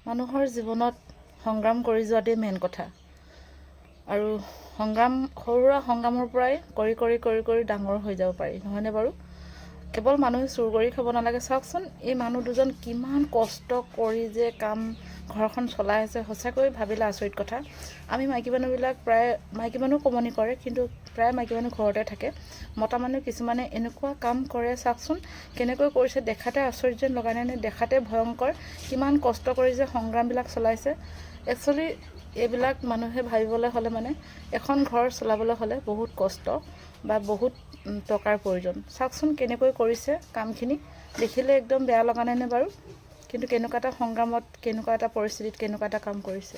মানুহৰ জীৱনত সংগ্ৰাম কৰি যোৱাটোৱে মেইন কথা আৰু সংগ্ৰাম সৰুৰা সংগ্ৰামৰ পৰাই কৰি ডাঙৰ হৈ যাব পাৰি নহয়নে বাৰু কেৱল মানুহে চুৰ কৰি খাব নালাগে চাওকচোন এই মানুহ দুজন কিমান কষ্ট কৰি যে কাম ঘৰখন চলাই আছে সঁচাকৈ ভাবিলে আচৰিত কথা আমি মাইকী মানুহবিলাক প্ৰায় মাইকী মানুহ কমনি কৰে কিন্তু প্ৰায় মাইকী মানুহ ঘৰতে থাকে মতা মানুহ কিছুমানে এনেকুৱা কাম কৰে চাওকচোন কেনেকৈ কৰিছে দেখাতে আচৰিত যেন লগা নাই দেখাতে ভয়ংকৰ কিমান কষ্ট কৰি যে সংগ্ৰামবিলাক চলাইছে একচুৱেলি এইবিলাক মানুহে ভাবিবলৈ হ'লে মানে এখন ঘৰ চলাবলৈ হ'লে বহুত কষ্ট বা বহুত টকাৰ প্ৰয়োজন চাওকচোন কেনেকৈ কৰিছে কামখিনি দেখিলে একদম বেয়া লগা নাই বাৰু কিন্তু কেনেকুৱা এটা সংগ্ৰামত কেনেকুৱা এটা পৰিস্থিতিত কেনেকুৱা এটা কাম কৰিছে